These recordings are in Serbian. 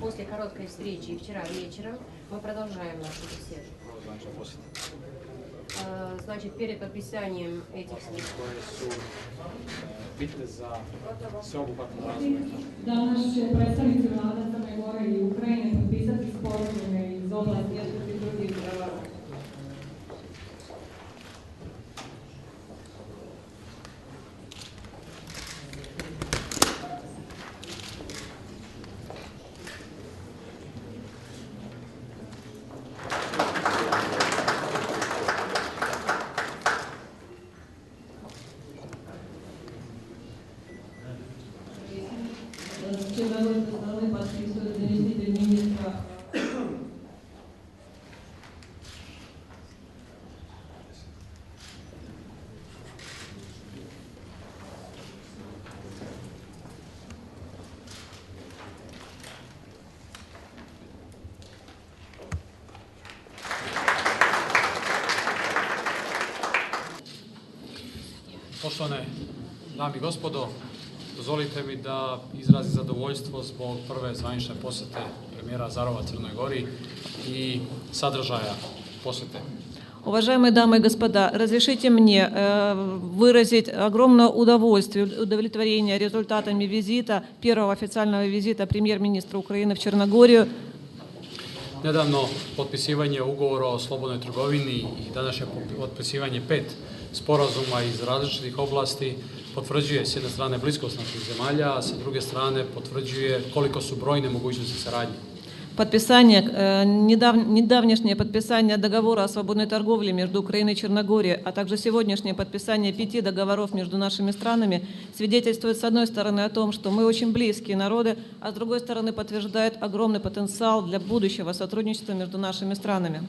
После короткой встречи вчера вечером мы продолжаем нашу беседу. Значит, перед подписанием этих Danas će predstavnici vlada Crne Gore i Ukrajine potpisati sporazume iz oblasti i drugih Poštovane dame i gospodo, dozvolite mi da izrazim zadovoljstvo zbog prve zvanične posete premijera Azarova Crnoj Gori и sadržaja posete. Уважаемые дамы и господа, разрешите мне выразить огромное удовольствие, удовлетворение результатами визита, первого официального визита премьер-министра Украины в Черногорию. Nedavno potpisivanje ugovora o slobodnoj trgovini i današnje potpisivanje 5 sporazuma iz različitih oblasti potvrđuje s jedne strane bliskost naših zemalja, a sa druge strane potvrđuje koliko su brojne mogućnosti saradnje. Недавнешнее подписание договора о свободной торговле между Украиной и Черногорией, а также сегодняшнее подписание 5 договоров между нашими странами свидетельствует, с одной стороны, о том, что мы очень близкие народы, а с другой стороны, подтверждает огромный потенциал для будущего сотрудничества между нашими странами.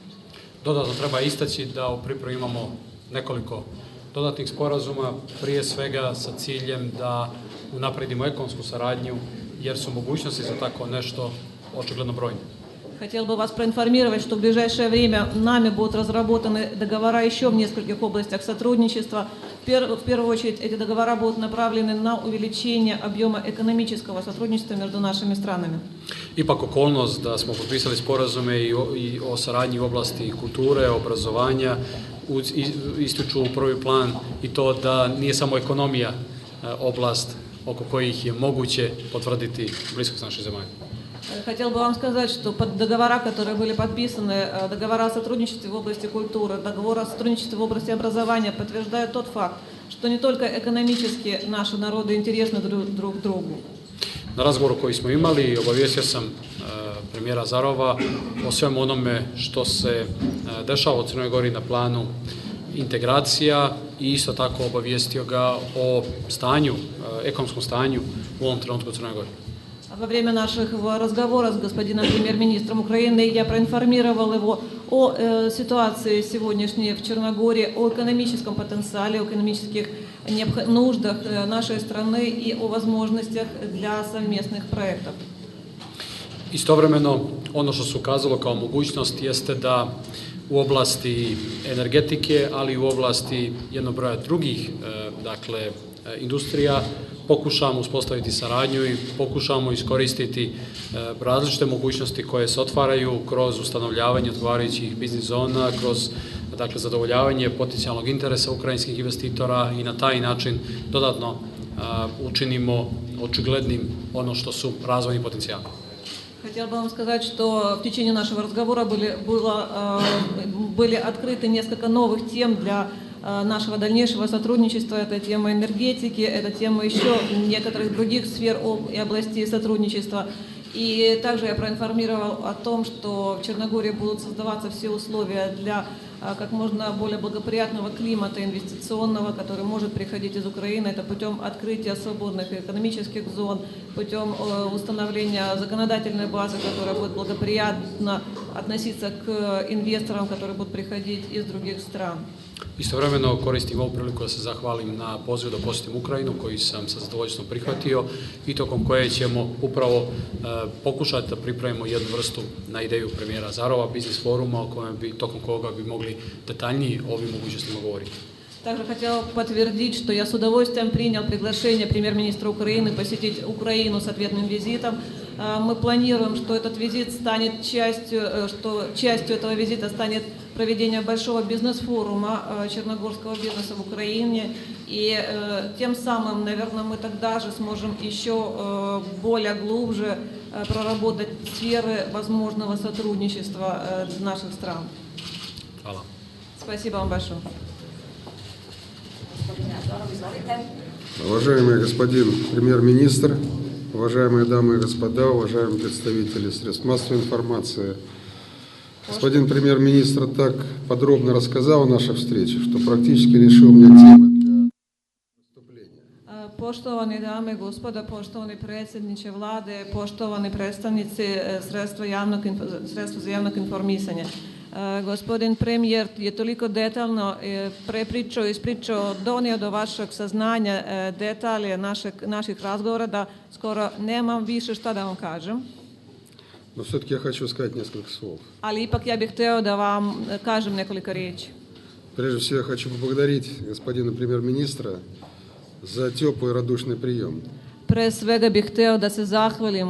Dodatno treba istaći da u pripremi imamo nekoliko dodatnih sporazuma, prije svega sa ciljem da unapredimo ekonomsku saradnju, jer su mogućnosti za tako nešto očigledno brojne. Хотел бы вас проинформировать, что в ближайшее время нами будут разработаны договора еще в нескольких областях сотрудничества. В первую очередь эти договора будут направлены на увеличение объема экономического сотрудничества между нашими странами. Ipak okolnost da smo potpisali sporazume i o saradnji u oblasti kulture, obrazovanja, ističu u prvi plan i to da nije samo ekonomija oblast oko kojih je moguće potvrditi bliskost naših zemalja. Хотел бы вам сказать, что договора, которые были подписаны, договора о сотрудничестве в области культуры, договора о сотрудничестве в области образования подтверждают тот факт, что не только экономически наши народы интересны друг другу. Na razgovoru koji smo imali obavijestio sam premijera Azarova o svemu onome što se dešava u Crnoj Gori na planu integracija i isto tako obavijestio ga o станju, ekonomskom станju u ovom trenutku u Crnoj Gori. Во время наших разговоров с господином премьер-министром Украины я проинформировал его о ситуации сегодняшней в Черногории, о экономическом потенциале, о экономических нуждах нашей страны и о возможностях для совместных проектов. Istovremeno, ono što se ukazalo kao mogućnost jeste da u oblasti energetike, ali i u oblasti jednog broja drugih, industrija, pokušamo uspostaviti saradnju i pokušamo iskoristiti različite mogućnosti koje se otvaraju kroz ustanovljavanje odgovarajućih biznis zona, kroz zadovoljavanje potencijalnog interesa ukrajinskih investitora i na taj način dodatno učinimo očiglednim ono što su razvojni potencijali. Хотел бы вам сказать, что в течение нашего разговора были открыты несколько новых тем для нашего дальнейшего сотрудничества. Это тема энергетики, это тема еще некоторых других сфер и областей сотрудничества. И также я проинформировал о том, что в Черногории будут создаваться все условия для как можно более благоприятного климата инвестиционного, который может приходить из Украины. Это путем открытия свободных экономических зон, путем установления законодательной базы, которая будет благоприятно относиться к инвесторам, которые будут приходить из других стран. Istovremeno koristim ovu priliku da se zahvalim na pozivu da posjetim Ukrajinu, koji sam sa zadovoljstvom prihvatio i tokom koje ćemo upravo pokušati da pripremimo jednu vrstu na ideju premijera Azarova, biznis foruma, tokom koga bi mogli detaljnije o ovim mogućnostima govoriti. Также хотела подтвердить, что я с удовольствием принял приглашение премьер-министра Украины посетить Украину с ответным визитом. Мы планируем, что этот визит станет что частью этого визита станет проведение большого бизнес-форума черногорского бизнеса в Украине. И тем самым, наверное, мы тогда же сможем еще более глубже проработать сферы возможного сотрудничества наших стран. Hvala. Спасибо вам большое. Уважаемый господин премьер-министр, уважаемые дамы и господа, уважаемые представители средств массовой информации, господин премьер-министр так подробно рассказал о нашей встрече, что практически решил мне темы для выступления. Poštovane dame i gospoda, poštovani predsjedniče vlade, poštovani predstavnici sredstva za javnog informisanja. Gospodin premijer je toliko detaljno ispričao, donio do vašeg saznanja detalje naših razgovora da skoro nemam više šta da vam kažem. Но все-таки я хочу сказать несколько слов. Ali ipak ja bih hteo da vam kažem nekoliko riječi. Прежде всего я хочу поблагодарить господина премьер-министра за теплый и радушный прием. Pre svega bih hteo da se zahvalim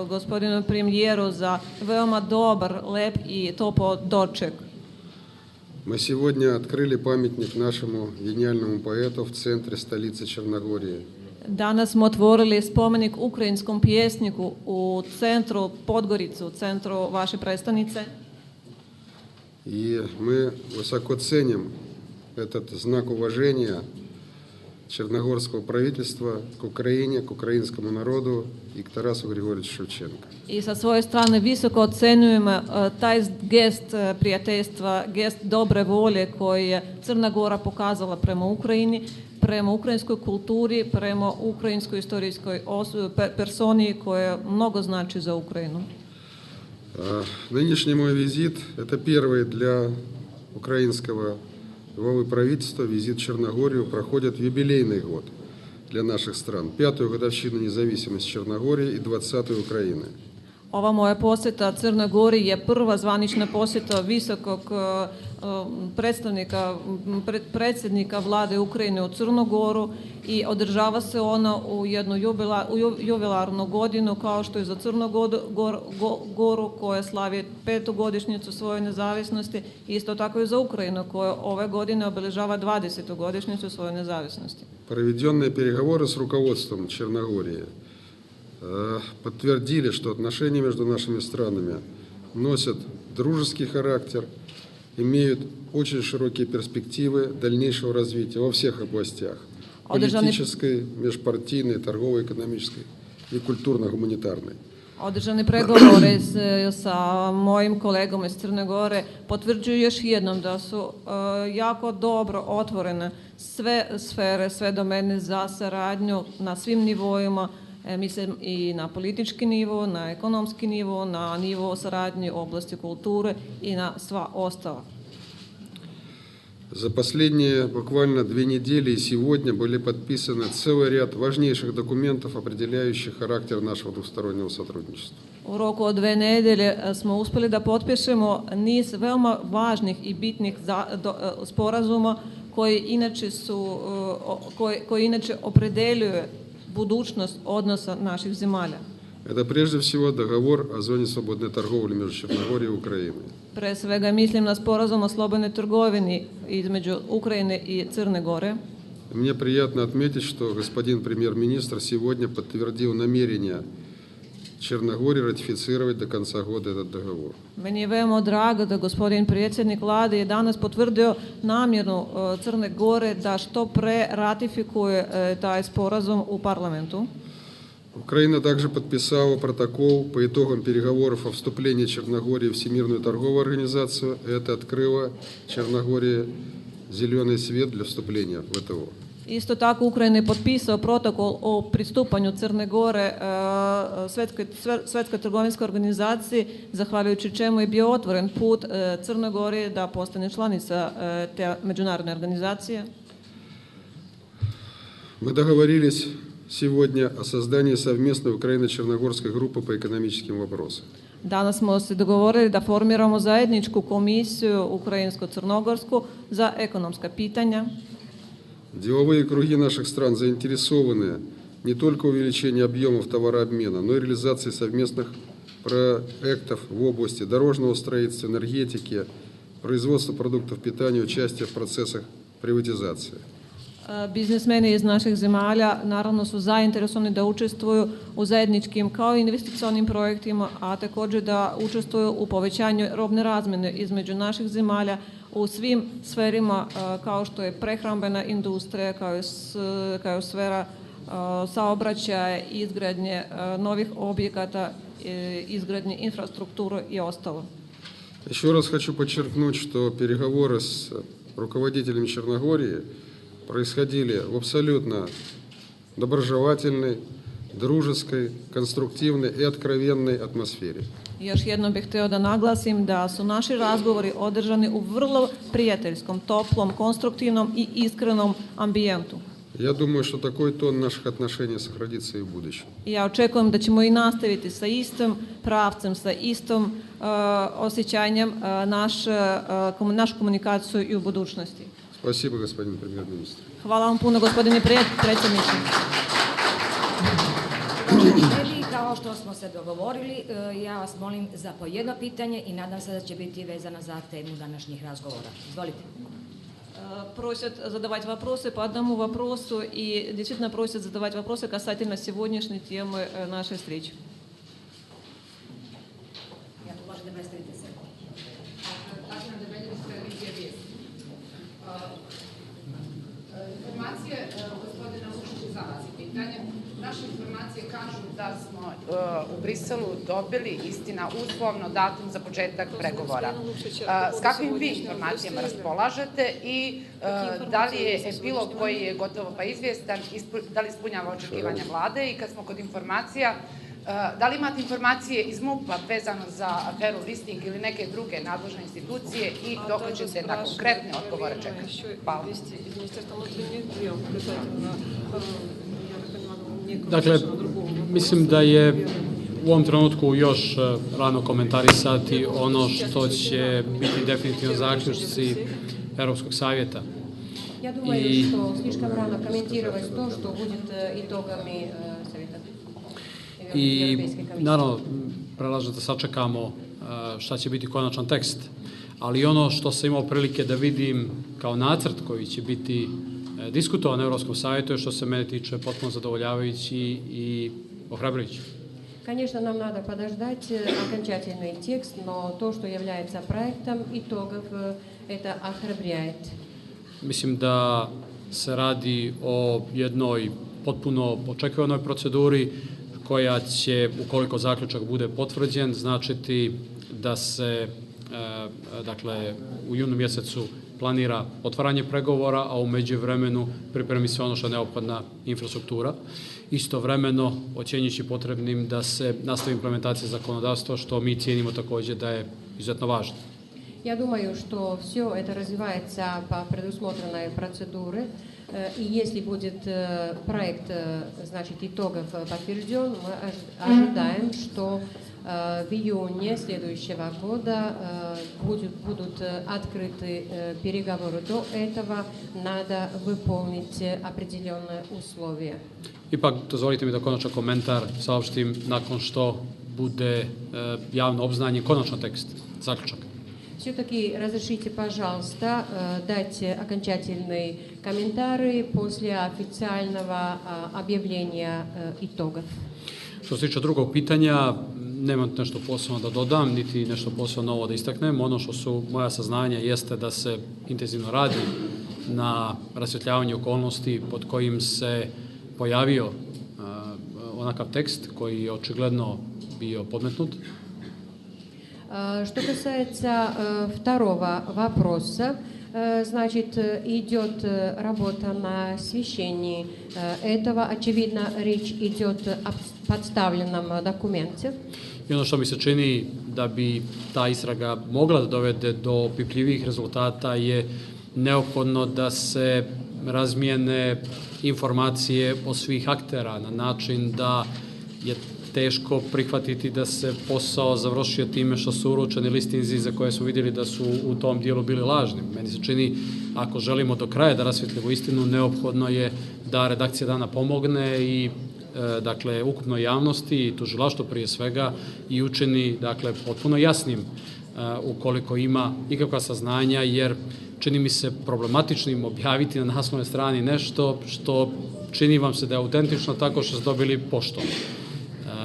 gospodinu premijeru za veoma dobar, lep i topao doček. Мы сегодня открыли памятник нашему гениальному поэту в центре столицы Черногории. Danas smo otvorili spomenik ukrajinskom pjesniku u centru Podgoricu, u centru vaše prestonice. И мы высоко ценим этот знак уважения черногорского правительства к Украине, к украинскому народу и к Тарасу Григорьевичу Шевченко. I sa svoje strane visoko ocenjujemo taj gest prijateljstva, gest dobre volje koji je Crna Gora pokazala prema Ukrajini, prema ukrajinskoj kulturi, prema ukrajinskoj istorijskoj personi koja mnogo znači za Ukrajinu. Нынешний мой визит – это первый для украинского главы правительства визит в Черногорию, проходит в юбилейный год для наших стран. 5-ю годовщину независимости Черногории и 20-ю Украины. Ova moja posjeta Crnoj Gori je prva zvanična posjeta visokog predsjednika vlade Ukrajine u Crnu Goru i održava se ona u jednu jubilarnu godinu kao što je za Crnu Goru koja slavi 5. godišnjicu svoje nezavisnosti, isto tako i za Ukrajinu koja ove godine obeležava 20. godišnjicu svoje nezavisnosti. Проведенные переговоры с руководством Черногории подтвердили, что отношения между нашими странами носят дружеский характер, имеют очень широкие перспективы дальнейшего развития во всех областях – политической, межпартийной, торговой, экономической и культурно-гуманитарной. Održani pregovori sa mojim kolegom iz Crne Gore potvrđuju još jednom da su jako dobro otvorene sve sfere, sve domene za saradnju na svim nivoima, mislim i na politički nivo, na ekonomski nivo, na nivo saradnje u oblasti kulture i na sva ostala. За последние буквально 2 недели и сегодня были подписаны целый ряд важнейших документов, определяющих характер нашего двустороннего сотрудничества. U roku od 2 nedelje smo uspeli da potpišemo niz veoma važnih i bitnih sporazuma koji inače opredeljuje budućnost odnosa naših zemalja. Это прежде всего договор о зоне свободной торговли между Черногорией и Украиной. Pre svega mislim na sporazum o slobodnoj trgovini između Ukrajine i Crne Gore. Мне приятно отметить, что господин премьер-министр сегодня подтвердил намерение Черногории ратифицировать до конца года этот договор. Meni je veoma drago da gospodin predsjednik vlade je danas potvrdio namjeru Crne Gore da što pre ratifikuje taj sporazum u parlamentu. Украина также подписала протокол по итогам переговоров о вступлении Черногории в Всемирную торговую организацию. Это открыло Черногории зеленый свет для вступления в ВТО. Isto tako Ukrajina je potpisao protokol o pristupanju Crne Gore Svjetskoj trgovinskoj organizaciji, zahvaljujući čemu je bio otvoren put Crne Gore da postane članica te međunarodne organizacije. Мы договорились сегодня о создании совместной Украино-Черногорской группы по экономическим вопросам. Danas smo se dogovorili da formiramo zajedničku komisiju ukrajinsko-crnogorsku za ekonomska pitanja. Деловые круги наших стран заинтересованы не только в увеличении объемов товарообмена, но и реализации совместных проектов в области дорожного строительства, энергетики, производства продуктов питания, участия в процессах приватизации. Biznismeni iz naših zemalja naravno su zainteresovani da učestvuju u zajedničkim kao i investicionim projektima, a također da učestvuju u povećanju robne razmjene između naših zemalja u svim sferima kao što je prehrambena industrija, kao i sfera saobraćaja, izgradnje novih objekata, izgradnje infrastrukture i ostalo. Еще раз хочу подчеркнуть, что переговоры с руководителями Черногории происходили в абсолютно доброжелательной, дружеской, конструктивной и откровенной атмосфере. Još jednom bih htio da naglasim da su naši razgovori održani u vrlo prijateljskom, toplom, konstruktivnom i iskrenom ambijentu. Я думаю, что такой тон наших отношений сохранится и в будущем. Ja očekujem da ćemo i nastaviti sa istim pravcem, sa istom osjećanjem našu komunikaciju i u budućnosti. Спасибо, господин премьер-министр. Hvala vam puno, gospodine predsjedniče. Kao što smo se dogovorili, ja vas molim za po jedno pitanje i nadam se da će biti vezana za temu današnjih razgovora. Izvolite. Просят задавать вопросы по одному вопросу и действительно просят задавать вопросы касательно сегодняшней темы нашей встречи. Možete predstaviti se. Informacije gospodina Vučića za vas je pitanje. Naše informacije kažu da smo u Briselu dobili, istina, uslovno datum za početak pregovora. S kakvim vi informacijama raspolažete i da li je epilog koji je gotovo pa izvjestan, da li ispunjava očekivanja vlade? I kad smo kod informacija, da li imate informacije iz MUP-a vezano za aferu listing ili neke druge nadležne institucije i dok ćete na konkretne odgovore čekati? Hvala. Dakle, mislim da je u ovom trenutku još rano komentarisati ono što će biti definitivno zaključci Europskog savjeta. Я думаю, что слишком рано комментировать то, что будет итогами Совета I Европейской комиссии. naravno, prelažem da sačekamo šta će biti konačan tekst, ali ono što sam imao prilike da vidim kao nacrt koji će biti diskutovan na Europskom savjetu je što se mene tiče potpuno zadovoljavajući i ohrabrujući. Конечно, нам надо подождать окончательный текст, но то, что является проектом итогов, это охрабряет. Mislim da se radi o jednoj potpuno očekivanoj proceduri koja će, ukoliko zaključak bude potvrđen, značiti da se dakle, u junu mjesecu planira otvaranje pregovora, a u međuvremenu pripremi se ono što je neophodna infrastruktura. Istovremeno ocjenjujući potrebnim da se nastavi implementacija zakonodavstva, što mi cijenimo također da je izuzetno važno. Я думаю, что все это развивается по предусмотренной процедуре, и если будет проект, значит, итогов подтвержден, мы ожидаем, что в июне следующего года будут открыты переговоры. До этого надо выполнить определенные условия. Ipak, dozvolite mi da konačan komentar saopštim nakon što bude javno obznanjen konačan tekst, zaključak. Все-таки разрешите, пожалуйста, дать окончательный комментарий после официального объявления итогов. Što se tiče drugog pitanja, nemam nešto posebno da dodam, niti nešto posebno novo da istaknem. Ono što su moja saznanja jeste da se intenzivno radi na rasvjetljavanju okolnosti pod kojim se pojavio onakav tekst koji je očigledno bio podmetnut. Что касается второго вопроса, значит, идет работа на освещении этого. Очевидно, речь идет о подставленном документе. I ono što mi se čini da bi ta istraga mogla da dovede do opipljivih rezultata je neophodno da se razmijene informacije o svih aktera na način da je teško prihvatiti da se posao završio time što su uručeni listinzi za koje smo vidjeli da su u tom dijelu bili lažni. Meni se čini, ako želimo do kraja da rasvjetljimo istinu, neophodno je da redakcija Dana pomogne i dakle, ukupnoj javnosti i tužilaštvu prije svega i učini, dakle, potpuno jasnim ukoliko ima ikakva saznanja, jer čini mi se problematičnim objaviti na naslovnoj strani nešto što čini vam se da je autentično tako što ste dobili poštom.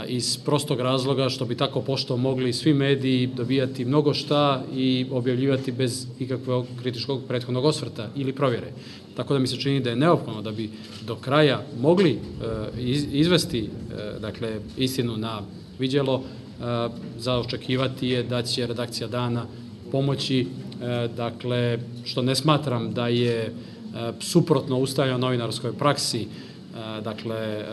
Iz prostog razloga što bi tako poštom mogli svi mediji dobijati mnogo šta i objavljivati bez ikakvog kritičkog prethodnog osvrta ili provjere. Tako da mi se čini da je neophodno da bi do kraja mogli izvesti dakle, istinu na viđelo, za očekivati je da će redakcija Dana pomoći, dakle, što ne smatram da je suprotno ustaljenoj novinarskoj praksi, dakle,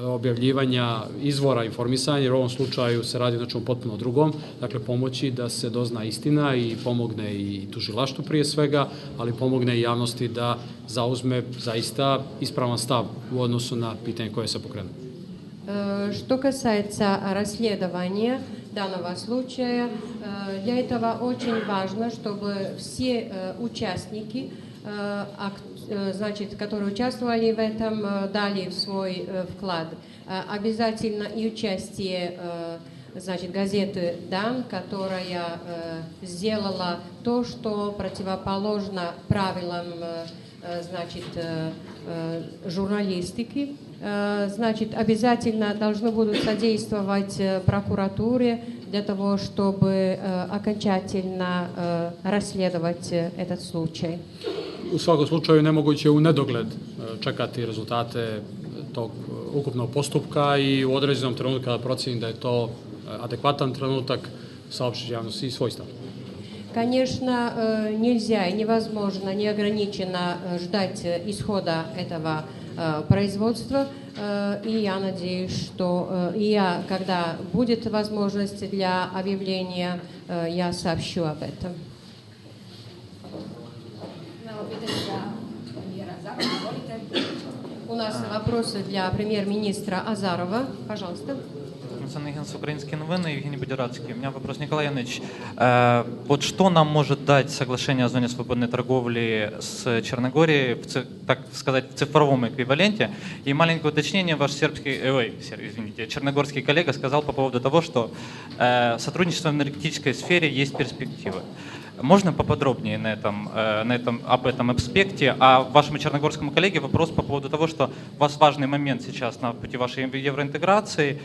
objavljivanja izvora informisanja, jer u ovom slučaju se radi o nečemu potpuno drugom, dakle, pomoći da se dozna istina i pomogne i tužilaštvu prije svega, ali pomogne i javnosti da zauzme zaista ispravan stav u odnosu na pitanje koje se pokrenu. Что касается расследования данного случая, для этого очень важно, чтобы все участники, значит, которые участвовали в этом, дали свой вклад. Обязательно и участие, значит, газеты «Дан», которая сделала то, что противоположно правилам, значит, журналистики. Значит, обязательно должны будут содействовать прокуратуре для того, чтобы окончательно расследовать этот случай. U svakom slučaju nemoguće u nedogled čekati rezultate tog ukupnog postupka i u određenom trenutku kada procijeni da je to adekvatan trenutak saopštiti javnosti svoj stav. Конечно, нельзя и невозможно неограниченно ждать исхода этого производства, и я надеюсь, что когда будет возможность для объявления, я сообщу об этом. У нас вопросы для премьер-министра Азарова. Пожалуйста. Национальный украинские новины, Евгений Бодирацкий. У меня вопрос, Николай Яныч. Вот что нам может дать соглашение о зоне свободной торговли с Черногорией, так сказать, в цифровом эквиваленте? И маленькое уточнение, ваш черногорский коллега сказал по поводу того, что сотрудничество в энергетической сфере есть перспективы. Можно поподробнее об этом аспекте? А вашему черногорскому коллеге вопрос по поводу того, что у вас важный момент сейчас на пути вашей евроинтеграции,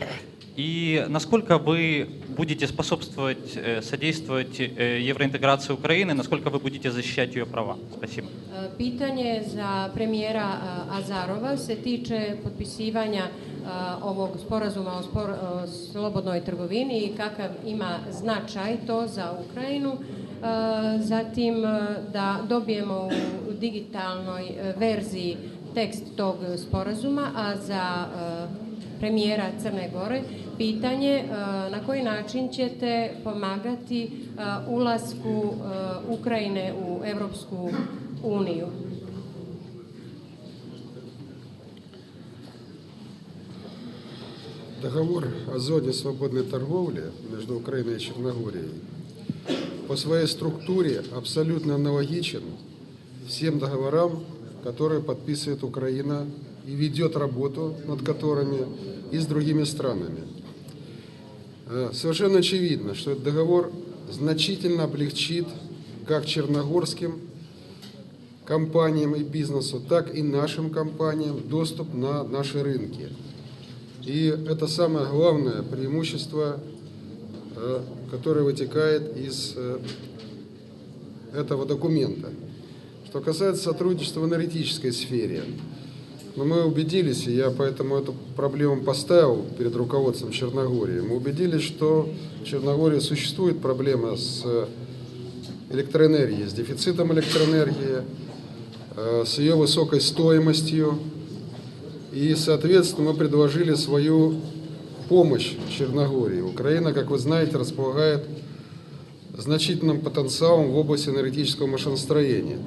и насколько вы будете способствовать, содействовать евроинтеграции Украины, насколько вы будете защищать ее права? Спасибо. Pitanje za premijera Azarova se tiče potpisivanja ovog sporazuma o slobodnoj trgovini i kakav ima značaj to za Ukrajinu. Zatim da dobijemo u digitalnoj verziji tekst tog sporazuma, a za premijera Crne Gore pitanje na koji način ćete pomagati ulasku Ukrajine u Evropsku uniju. Договор о зоне свободной торговли между Украиной и Черногорией по своей структуре абсолютно аналогичен всем договорам, которые подписывает Украина и ведет работу над которыми и с другими странами. Совершенно очевидно, что этот договор значительно облегчит как черногорским компаниям и бизнесу, так и нашим компаниям доступ на наши рынки. И это самое главное преимущество, которое вытекает из этого документа. Что касается сотрудничества в энергетической сфере, мы убедились, и я поэтому эту проблему поставил перед руководством Черногории, мы убедились, что в Черногории существует проблема с электроэнергией, с дефицитом электроэнергии, с ее высокой стоимостью. И, соответственно, мы предложили свою помощь Черногории. Украина, как вы знаете, располагает значительным потенциалом в области энергетического машиностроения.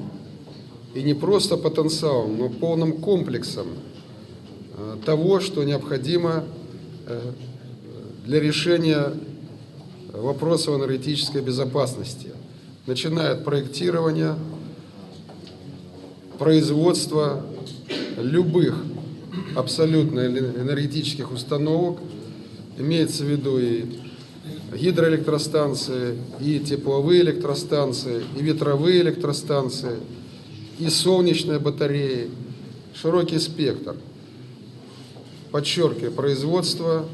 И не просто потенциалом, но полным комплексом того, что необходимо для решения вопросов энергетической безопасности, начиная от проектирования, производства любых абсолютно энергетических установок, имеется в виду и гидроэлектростанции, и тепловые электростанции, и ветровые электростанции, и солнечные батареи, широкий спектр. Подчеркиваю, производство,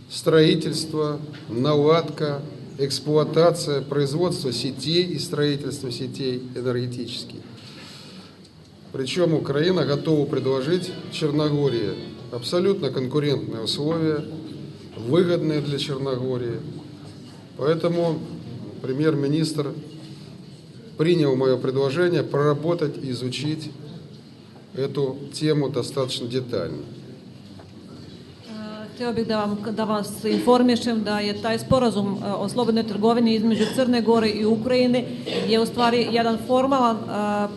строительство, наладка, эксплуатация, производство сетей и строительство сетей энергетических. Причем Украина готова предложить Черногории абсолютно конкурентные условия, выгодные для Черногории. Поэтому премьер-министр принял мое предложение проработать и изучить эту тему достаточно детально. Htio bih da vas informišem da je taj sporazum o slobodnoj trgovini između Crne Gore i Ukrajine je u stvari jedan formalan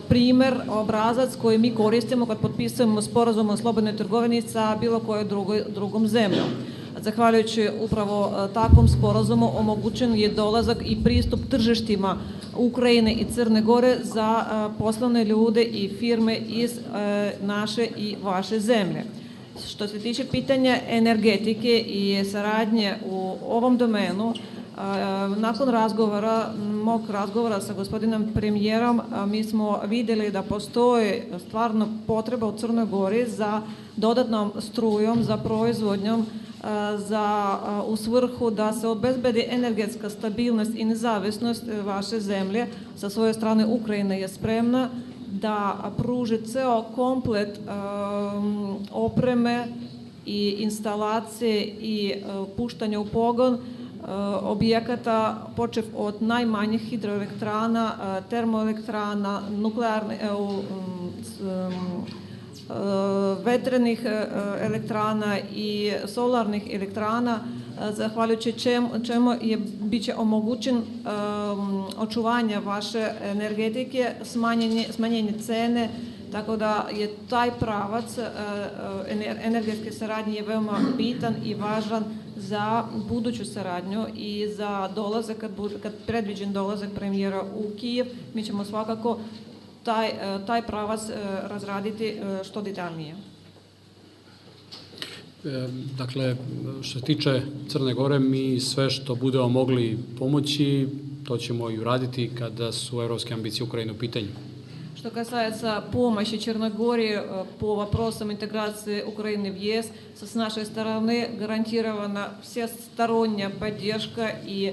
primer, obrazac koji mi koristimo kad potpisujemo sporazum o slobodnoj trgovini sa bilo kojoj drugom zemljom. Zahvaljujući upravo takvom sporazumu omogućen je dolazak i pristup tržištima Ukrajine i Crne Gore za poslovne ljude i firme iz naše i vaše zemlje. Što se tiče pitanja energetike i saradnje u ovom domenu, nakon mog razgovora sa gospodinom premijerom, mi smo vidjeli da postoji stvarno potreba u Crnoj Gori za dodatnom strujom, za proizvodnjom, u svrhu da se obezbedi energetska stabilnost i nezavisnost vaše zemlje. Sa svoje strane Ukrajina je spremna da pruži ceo komplet opreme i instalacije i puštanja u pogon objekata, počev od najmanjih hidroelektrana, termoelektrana, vetrenih elektrana i solarnih elektrana, zahvaljujući čemu bit će omogućen očuvanje vaše energetike, smanjenje cene, tako da je taj pravac energetske saradnje je veoma bitan i važan za buduću saradnju i za dolazak, kad predviđen dolazak premijera u Kijev, mi ćemo svakako taj pravac razraditi što detaljnije. Dakle, što se tiče Crne Gore, mi sve što budemo mogli pomoći, to ćemo i uraditi kada su evropske ambicije Ukrajine u pitanju. Что касается помощи Черногории по вопросам интеграции Украины в ЕС, с нашей стороны гарантирована всесторонняя поддержка и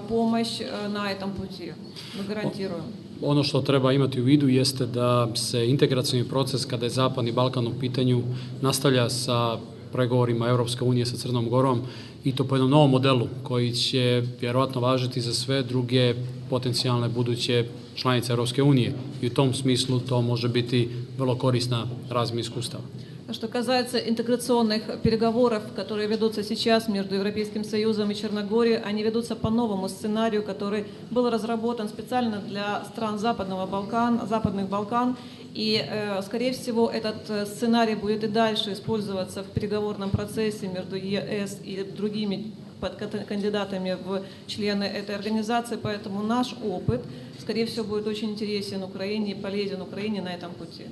помощь на этом пути. Мы гарантируем. Ono što treba imati u vidu jeste da se integracioni proces kada je Zapadni Balkan u pitanju nastavlja sa pregovorima Europske unije sa Crnom Gorom i to po jednom novom modelu koji će vjerovatno važiti za sve druge potencijalne buduće članice Europske unije i u tom smislu to može biti vrlo korisna razmjena iskustava. Что касается интеграционных переговоров, которые ведутся сейчас между Европейским Союзом и Черногорией, они ведутся по новому сценарию, который был разработан специально для стран Западных Балкан. И, скорее всего, этот сценарий будет и дальше использоваться в переговорном процессе между ЕС и другими кандидатами в члены этой организации. Поэтому наш опыт, скорее всего, будет очень интересен Украине и полезен Украине на этом пути.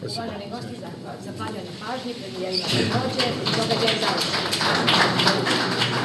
Uvaženi gosti, zahvaljujem na pažnji, premijerima također, događaj završen.